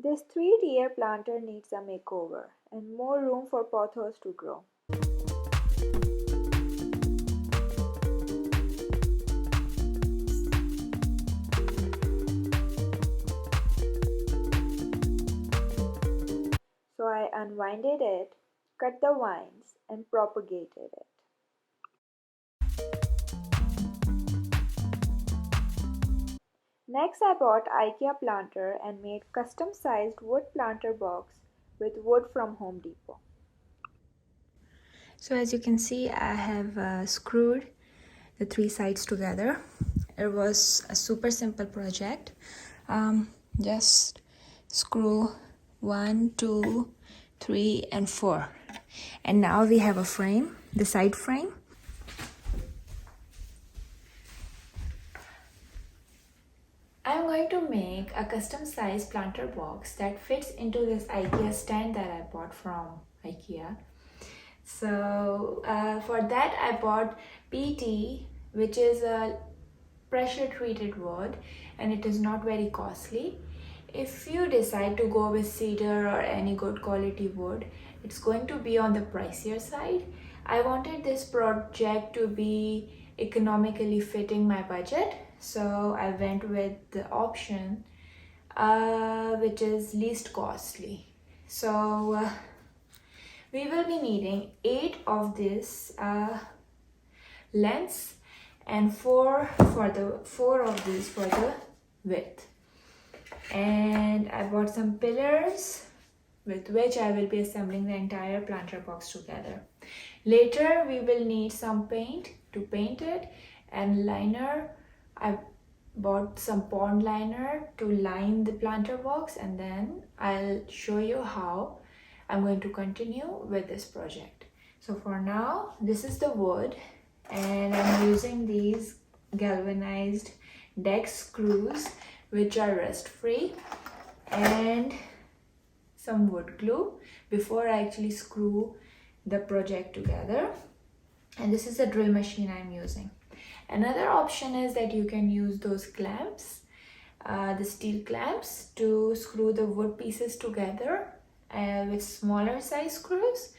This 3-tier planter needs a makeover and more room for pothos to grow. So I unwinded it, cut the vines and propagated it. Next I bought Ikea planter and made custom sized wood planter box with wood from Home Depot. So as you can see, I have screwed the 3 sides together. It was a super simple project. Just screw 1, 2, 3 and 4. And now we have a frame, the side frame. I'm going to make a custom sized planter box that fits into this IKEA stand that I bought from IKEA. So for that I bought PT, which is a pressure treated wood, and it is not very costly. If you decide to go with cedar or any good quality wood, it's going to be on the pricier side. I wanted this project to be economically fitting my budget, so I went with the option which is least costly. So we will be needing 8 of this lengths and 4 of these for the width. And I bought some pillars with which I will be assembling the entire planter box together. Later we will need some paint to paint it, and liner. I bought some pond liner to line the planter box, and then I'll show you how I'm going to continue with this project. So for now, this is the wood, and I'm using these galvanized deck screws which are rust free, and some wood glue before I actually screw the project together. And this is the drill machine I'm using. Another option is that you can use those clamps, the steel clamps, to screw the wood pieces together with smaller size screws.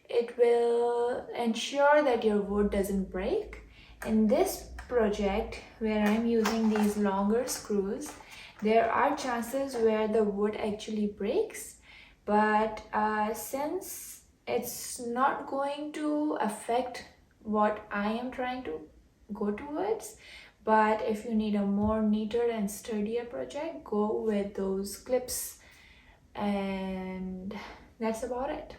It will ensure that your wood doesn't break. In this project, where I'm using these longer screws, there are chances where the wood actually breaks, but since it's not going to affect what I am trying to go towards, but if you need a more neater and sturdier project, go with those clips, and that's about it.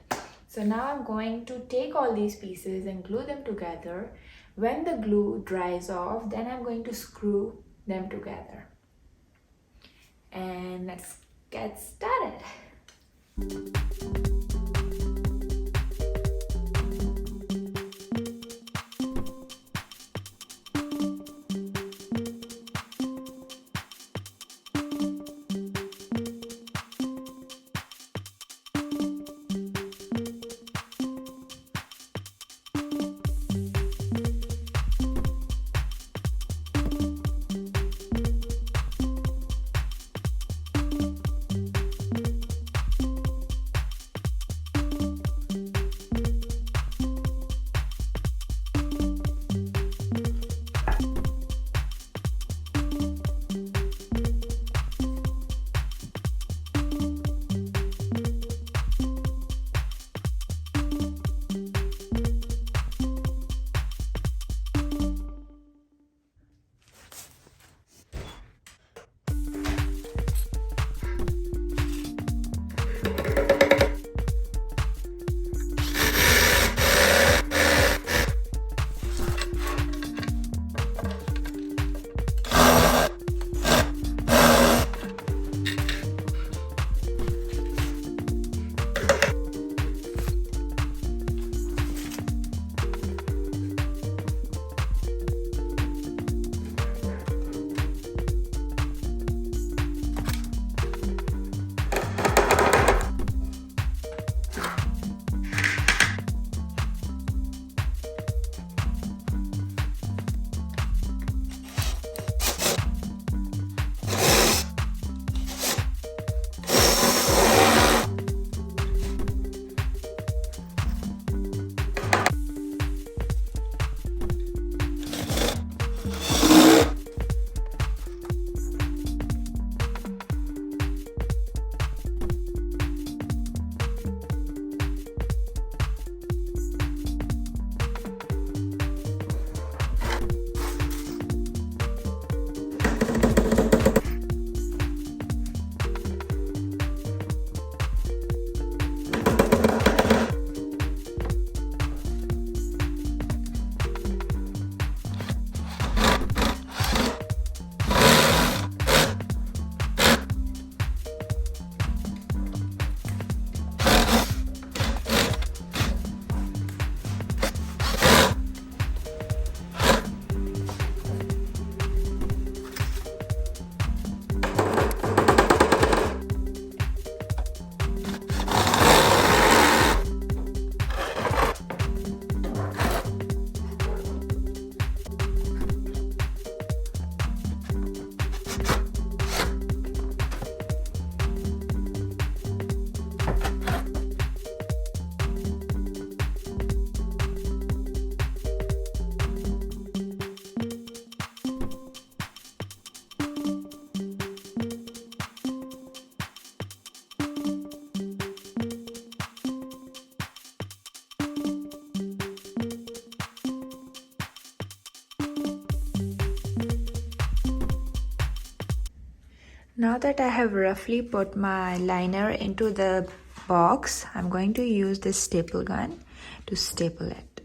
So now I'm going to take all these pieces and glue them together. When the glue dries off, then I'm going to screw them together. And let's get started. Now that I have roughly put my liner into the box, I'm going to use this staple gun to staple it.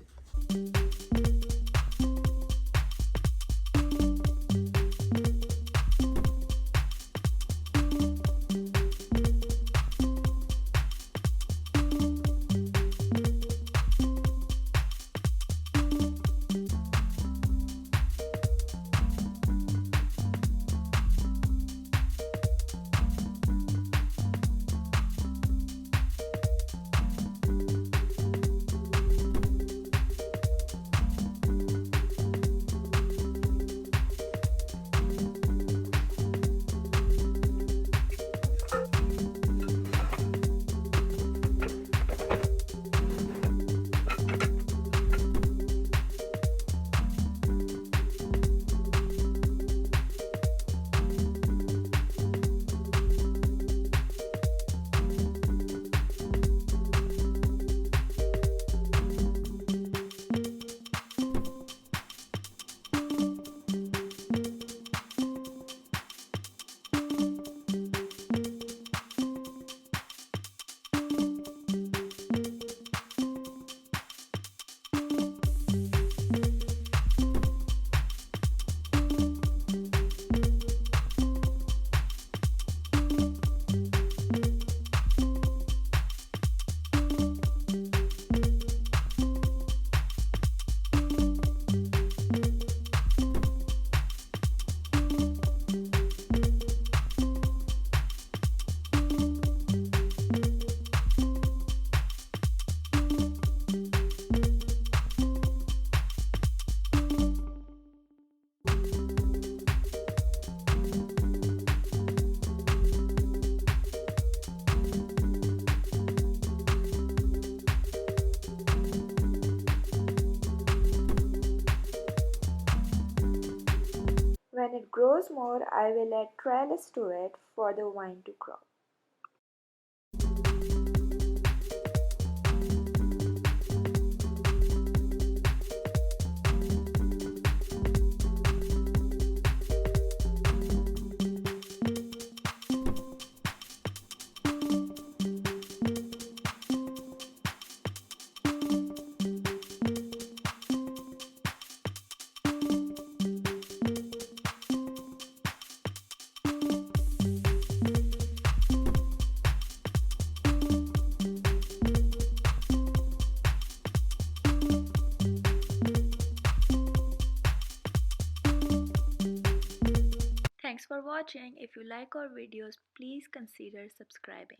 When it grows more, I will add trellis to it for the vine to grow. Thanks for watching. If you like our videos, please consider subscribing.